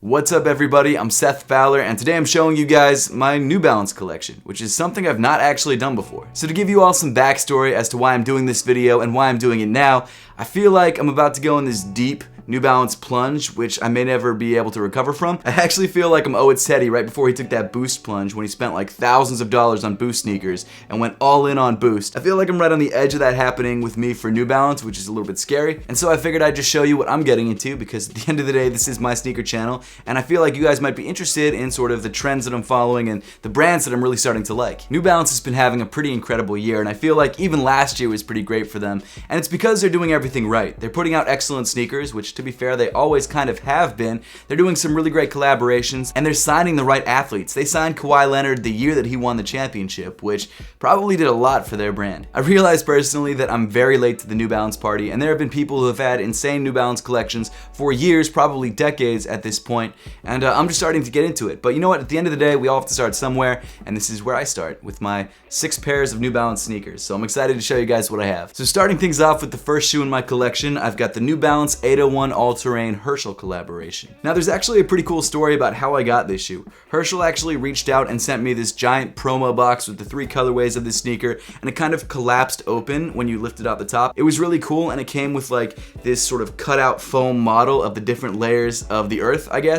What's up everybody, I'm Seth Fowler and today I'm showing you guys my New Balance collection, which is something I've not actually done before. So to give you all some backstory as to why I'm doing this video and why I'm doing it now, I feel like I'm about to go in this deep New Balance plunge, which I may never be able to recover from. I actually feel like I'm Owed Teddy right before he took that Boost plunge when he spent like thousands of dollars on Boost sneakers and went all in on Boost. I feel like I'm right on the edge of that happening with me for New Balance, which is a little bit scary. And so I figured I'd just show you what I'm getting into because at the end of the day, this is my sneaker channel and I feel like you guys might be interested in sort of the trends that I'm following and the brands that I'm really starting to like. New Balance has been having a pretty incredible year and I feel like even last year was pretty great for them. And it's because they're doing everything right. They're putting out excellent sneakers, which to be fair, they always kind of have been. They're doing some really great collaborations and they're signing the right athletes. They signed Kawhi Leonard the year that he won the championship, which probably did a lot for their brand. I realized personally that I'm very late to the New Balance party and there have been people who have had insane New Balance collections for years, probably decades at this point, and I'm just starting to get into it. But you know what, at the end of the day, we all have to start somewhere, and this is where I start, with my 6 pairs of New Balance sneakers. So I'm excited to show you guys what I have. So starting things off with the first shoe in my collection, I've got the New Balance 801 All-Terrain Herschel collaboration. Now there's actually a pretty cool story about how I got this shoe. Herschel actually reached out and sent me this giant promo box with the 3 colorways of this sneaker, and it kind of collapsed open when you lifted out the top. It was really cool, and it came with like this sort of cutout foam model of the different layers of the earth, I guess.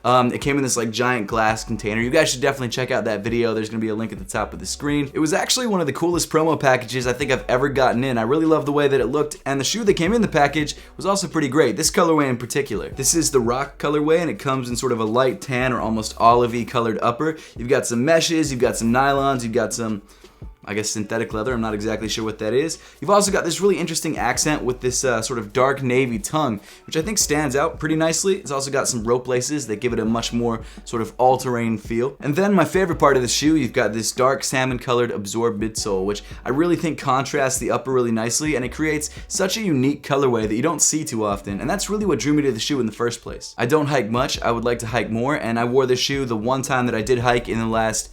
It came in this like giant glass container. You guys should definitely check out that video. There's gonna be a link at the top of the screen. It was actually one of the coolest promo packages I think I've ever gotten in. I really love the way that it looked, and the shoe that came in the package was also pretty great. This colorway in particular. This is the rock colorway, and it comes in sort of a light tan or almost olive-y colored upper. You've got some meshes, you've got some nylons, you've got some, I guess, synthetic leather. I'm not exactly sure what that is. You've also got this really interesting accent with this sort of dark navy tongue, which I think stands out pretty nicely. It's also got some rope laces that give it a much more sort of all-terrain feel. And then my favorite part of the shoe, you've got this dark salmon-colored absorbed midsole, which I really think contrasts the upper really nicely, and it creates such a unique colorway that you don't see too often, and that's really what drew me to the shoe in the first place. I don't hike much. I would like to hike more, and I wore this shoe the one time that I did hike in the last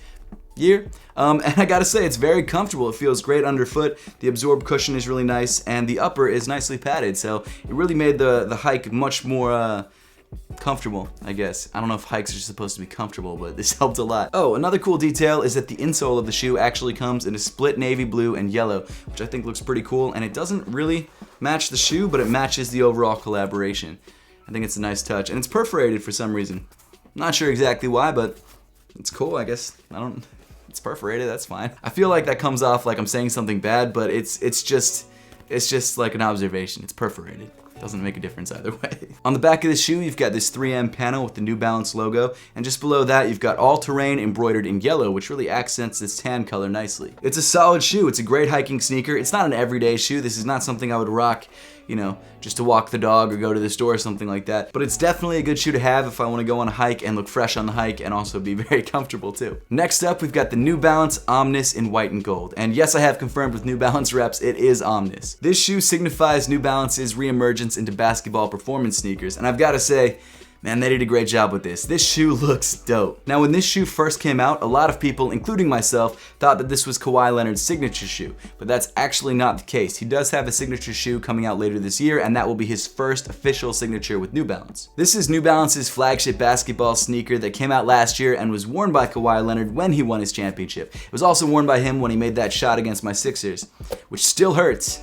year. And I gotta say, it's very comfortable. It feels great underfoot. The absorbed cushion is really nice, and the upper is nicely padded, so it really made the hike much more comfortable, I guess. I don't know if hikes are supposed to be comfortable, but this helped a lot. Oh, another cool detail is that the insole of the shoe actually comes in a split navy blue and yellow, which I think looks pretty cool, and it doesn't really match the shoe, but it matches the overall collaboration. I think it's a nice touch, and it's perforated for some reason. I'm not sure exactly why, but it's cool, I guess. It's perforated, that's fine. I feel like that comes off like I'm saying something bad, but it's just like an observation. It's perforated. Doesn't make a difference either way. On the back of the shoe, you've got this 3M panel with the New Balance logo, and just below that, you've got all-terrain embroidered in yellow, which really accents this tan color nicely. It's a solid shoe. It's a great hiking sneaker. It's not an everyday shoe. This is not something I would rock, you know, just to walk the dog or go to the store or something like that. But it's definitely a good shoe to have if I want to go on a hike and look fresh on the hike and also be very comfortable too. Next up, we've got the New Balance Omnis in white and gold. And yes, I have confirmed with New Balance reps, it is Omnis. This shoe signifies New Balance's reemergence into basketball performance sneakers. And I've got to say, man, they did a great job with this. This shoe looks dope. Now, when this shoe first came out, a lot of people, including myself, thought that this was Kawhi Leonard's signature shoe, but that's actually not the case. He does have a signature shoe coming out later this year, and that will be his first official signature with New Balance. This is New Balance's flagship basketball sneaker that came out last year and was worn by Kawhi Leonard when he won his championship. It was also worn by him when he made that shot against my Sixers, which still hurts.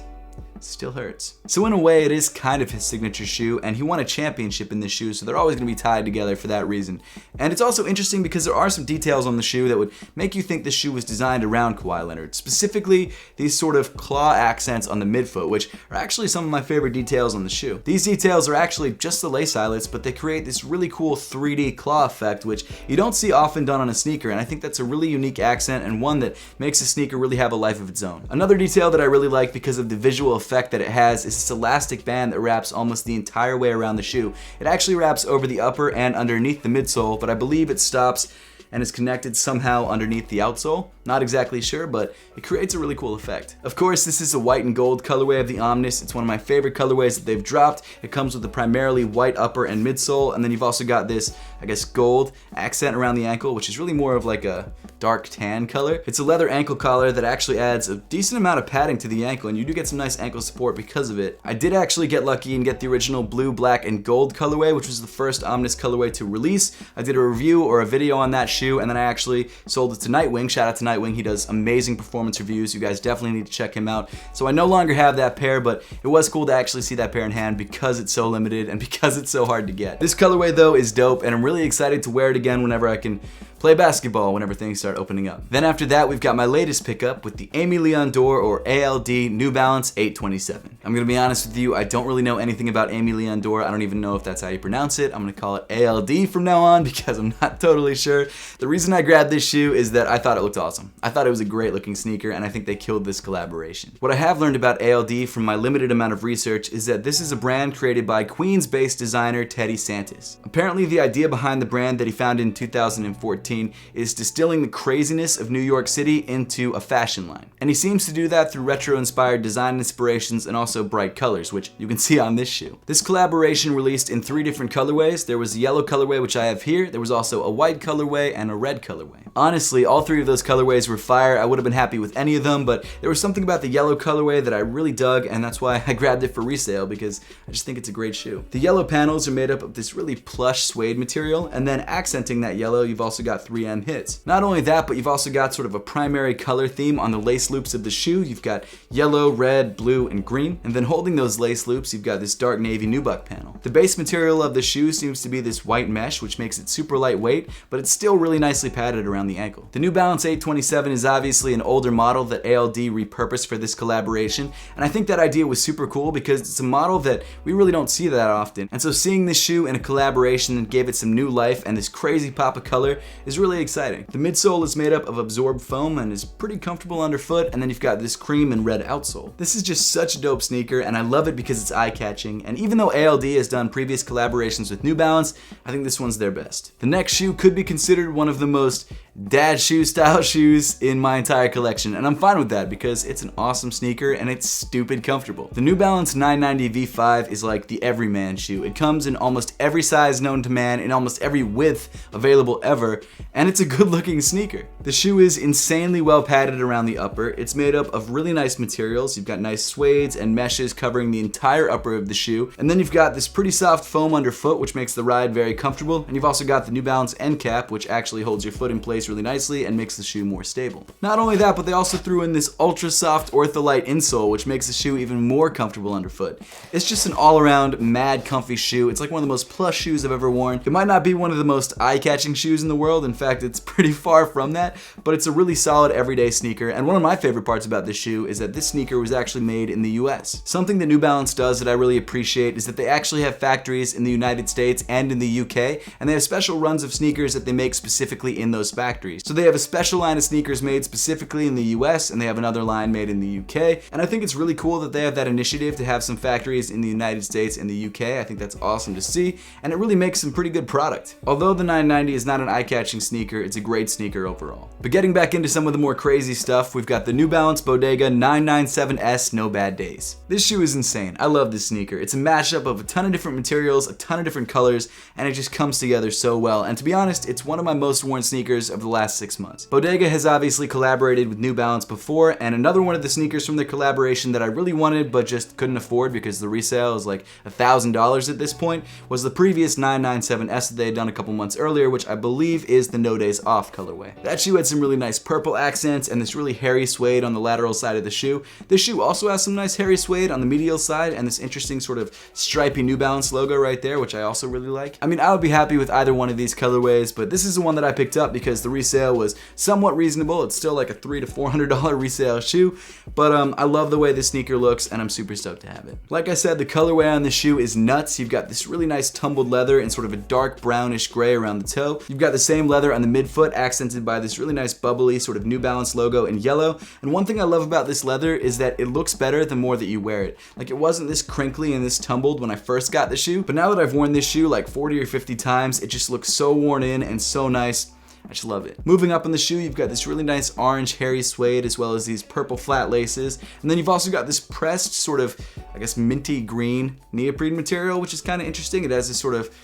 Still hurts. So in a way, it is kind of his signature shoe, and he won a championship in this shoe, so they're always going to be tied together for that reason. And it's also interesting because there are some details on the shoe that would make you think this shoe was designed around Kawhi Leonard. Specifically, these sort of claw accents on the midfoot, which are actually some of my favorite details on the shoe. These details are actually just the lace eyelets, but they create this really cool 3D claw effect, which you don't see often done on a sneaker, and I think that's a really unique accent and one that makes a sneaker really have a life of its own. Another detail that I really like because of the visual effect that it has is this elastic band that wraps almost the entire way around the shoe. It actually wraps over the upper and underneath the midsole, but I believe it stops and is connected somehow underneath the outsole. Not exactly sure, but it creates a really cool effect. Of course, this is a white and gold colorway of the Omnis. It's one of my favorite colorways that they've dropped. It comes with a primarily white upper and midsole, and then you've also got this, I guess, gold accent around the ankle, which is really more of like a dark tan color. It's a leather ankle collar that actually adds a decent amount of padding to the ankle, and you do get some nice ankle support because of it. I did actually get lucky and get the original blue, black, and gold colorway, which was the first Omnis colorway to release. I did a review or a video on that shoe, and then I actually sold it to Nightwing. Shout out to Nightwing. He does amazing performance reviews. You guys definitely need to check him out. So I no longer have that pair, but it was cool to actually see that pair in hand because it's so limited and because it's so hard to get. This colorway though is dope, and I'm really excited to wear it again whenever I can play basketball, whenever things start opening up. Then after that, we've got my latest pickup with the Aimé Leon Dore or ALD New Balance 827. I'm gonna be honest with you, I don't really know anything about Aimé Leon Dore. I don't even know if that's how you pronounce it. I'm gonna call it ALD from now on because I'm not totally sure. The reason I grabbed this shoe is that I thought it looked awesome. I thought it was a great looking sneaker, and I think they killed this collaboration. What I have learned about ALD from my limited amount of research is that this is a brand created by Queens-based designer Teddy Santis. Apparently, the idea behind the brand that he founded in 2014 is distilling the craziness of New York City into a fashion line. And he seems to do that through retro-inspired design inspirations and also bright colors, which you can see on this shoe. This collaboration released in 3 different colorways. There was a yellow colorway, which I have here. There was also a white colorway and a red colorway. Honestly, all 3 of those colorways were fire. I would have been happy with any of them, but there was something about the yellow colorway that I really dug, and that's why I grabbed it for resale because I just think it's a great shoe. The yellow panels are made up of this really plush suede material, and then accenting that yellow, you've also got 3M hits. Not only that, but you've also got sort of a primary color theme on the lace loops of the shoe. You've got yellow, red, blue, and green, and then holding those lace loops, you've got this dark navy nubuck panel. The base material of the shoe seems to be this white mesh, which makes it super lightweight, but it's still really nicely padded around the ankle. The New Balance 827 is obviously an older model that ALD repurposed for this collaboration, and I think that idea was super cool because it's a model that we really don't see that often. And so seeing this shoe in a collaboration that gave it some new life and this crazy pop of color is really exciting. The midsole is made up of absorbed foam and is pretty comfortable underfoot, and then you've got this cream and red outsole. This is just such a dope sneaker, and I love it because it's eye-catching, and even though ALD has done previous collaborations with New Balance, I think this one's their best. The next shoe could be considered one of the most dad shoe style shoes in my entire collection, and I'm fine with that because it's an awesome sneaker and it's stupid comfortable. The New Balance 990 V5 is like the everyman shoe. It comes in almost every size known to man, in almost every width available ever, and it's a good looking sneaker. The shoe is insanely well padded around the upper. It's made up of really nice materials. You've got nice suedes and meshes covering the entire upper of the shoe, and then you've got this pretty soft foam underfoot, which makes the ride very comfortable, and you've also got the New Balance end cap, which actually holds your foot in place really nicely and makes the shoe more stable. Not only that, but they also threw in this ultra soft Ortholite insole, which makes the shoe even more comfortable underfoot. It's just an all-around mad comfy shoe. It's like one of the most plush shoes I've ever worn. It might not be one of the most eye-catching shoes in the world. In fact, it's pretty far from that, but it's a really solid everyday sneaker. And one of my favorite parts about this shoe is that this sneaker was actually made in the US. Something that New Balance does that I really appreciate is that they actually have factories in the United States and in the UK, and they have special runs of sneakers that they make specifically in those factories. So they have a special line of sneakers made specifically in the US, and they have another line made in the UK, and I think it's really cool that they have that initiative to have some factories in the United States and the UK. I think that's awesome to see, and it really makes some pretty good product. Although the 990 is not an eye-catching sneaker, it's a great sneaker overall. But getting back into some of the more crazy stuff, we've got the New Balance Bodega 997S No Bad Days. This shoe is insane. I love this sneaker. It's a mashup of a ton of different materials, a ton of different colors, and it just comes together so well. And to be honest, it's one of my most worn sneakers of the last 6 months. Bodega has obviously collaborated with New Balance before, and another one of the sneakers from their collaboration that I really wanted but just couldn't afford because the resale is like $1,000 at this point was the previous 997S that they had done a couple months earlier, which I believe is the No Days Off colorway. That shoe had some really nice purple accents and this really hairy suede on the lateral side of the shoe. This shoe also has some nice hairy suede on the medial side and this interesting sort of stripy New Balance logo right there, which I also really like. I mean, I would be happy with either one of these colorways, but this is the one that I picked up because the resale was somewhat reasonable. It's still like a $300 to $400 resale shoe, but I love the way this sneaker looks and I'm super stoked to have it. Like I said, the colorway on the shoe is nuts. You've got this really nice tumbled leather and sort of a dark brownish gray around the toe. You've got the same leather on the midfoot accented by this really nice bubbly sort of New Balance logo in yellow. And one thing I love about this leather is that it looks better the more that you wear it. Like, it wasn't this crinkly and this tumbled when I first got the shoe, but now that I've worn this shoe like 40 or 50 times, it just looks so worn in and so nice. I just love it. Moving up on the shoe, you've got this really nice orange hairy suede as well as these purple flat laces. And then you've also got this pressed sort of, I guess, minty green neoprene material, which is kind of interesting. It has this sort of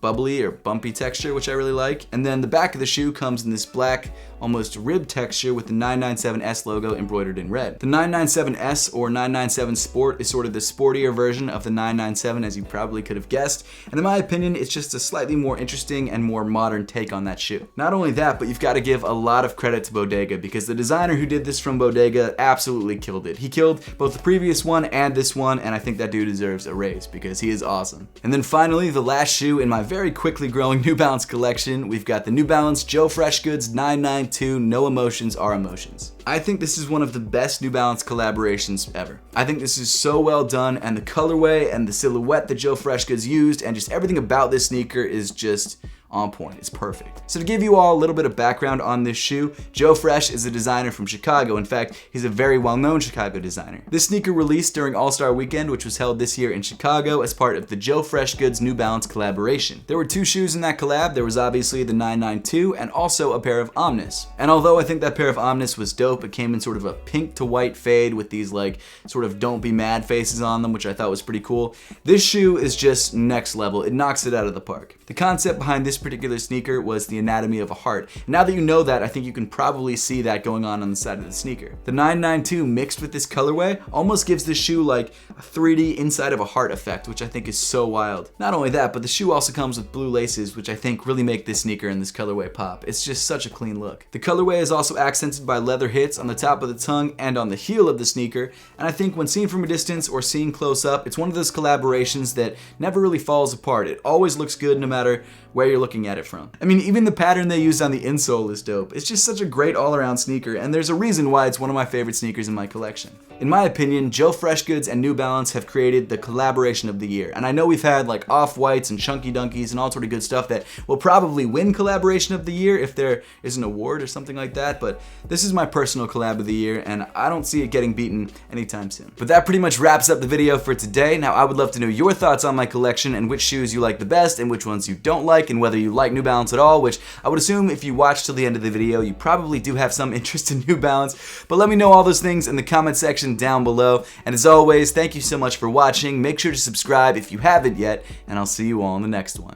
bubbly or bumpy texture, which I really like. And then the back of the shoe comes in this black, almost rib texture with the 997S logo embroidered in red. The 997S or 997 Sport is sort of the sportier version of the 997, as you probably could have guessed. And in my opinion, it's just a slightly more interesting and more modern take on that shoe. Not only that, but you've got to give a lot of credit to Bodega, because the designer who did this from Bodega absolutely killed it. He killed both the previous one and this one, and I think that dude deserves a raise because he is awesome. And then finally, the last shoe in my very quickly growing New Balance collection, we've got the New Balance Joe Freshgoods 992 No Emotions Are Emotions. I think this is one of the best New Balance collaborations ever. I think this is so well done, and the colorway and the silhouette that Joe Freshgoods used and just everything about this sneaker is just on point. It's perfect. So to give you all a little bit of background on this shoe, Joe Fresh is a designer from Chicago. In fact, he's a very well-known Chicago designer. This sneaker released during All-Star Weekend, which was held this year in Chicago as part of the Joe Freshgoods New Balance collaboration. There were two shoes in that collab. There was obviously the 992 and also a pair of Omnis. And although I think that pair of Omnis was dope, it came in sort of a pink to white fade with these like sort of don't be mad faces on them, which I thought was pretty cool. This shoe is just next level. It knocks it out of the park. The concept behind this particular sneaker was the anatomy of a heart. And now that you know that, I think you can probably see that going on the side of the sneaker. The 992 mixed with this colorway almost gives this shoe like a 3D inside of a heart effect, which I think is so wild. Not only that, but the shoe also comes with blue laces, which I think really make this sneaker and this colorway pop. It's just such a clean look. The colorway is also accented by leather hits on the top of the tongue and on the heel of the sneaker, and I think when seen from a distance or seen close up, it's one of those collaborations that never really falls apart. It always looks good no matter where you're looking at it from. I mean, even the pattern they used on the insole is dope. It's just such a great all-around sneaker, and there's a reason why it's one of my favorite sneakers in my collection. In my opinion, Joe Freshgoods and New Balance have created the collaboration of the year. And I know we've had like Off-Whites and Chunky Dunkies and all sort of good stuff that will probably win collaboration of the year if there is an award or something like that, but this is my personal collab of the year, and I don't see it getting beaten anytime soon. But that pretty much wraps up the video for today. Now, I would love to know your thoughts on my collection and which shoes you like the best and which ones you don't like, and whether you like New Balance at all, which I would assume if you watch till the end of the video, you probably do have some interest in New Balance. But let me know all those things in the comment section down below. And as always, thank you so much for watching. Make sure to subscribe if you haven't yet, and I'll see you all in the next one.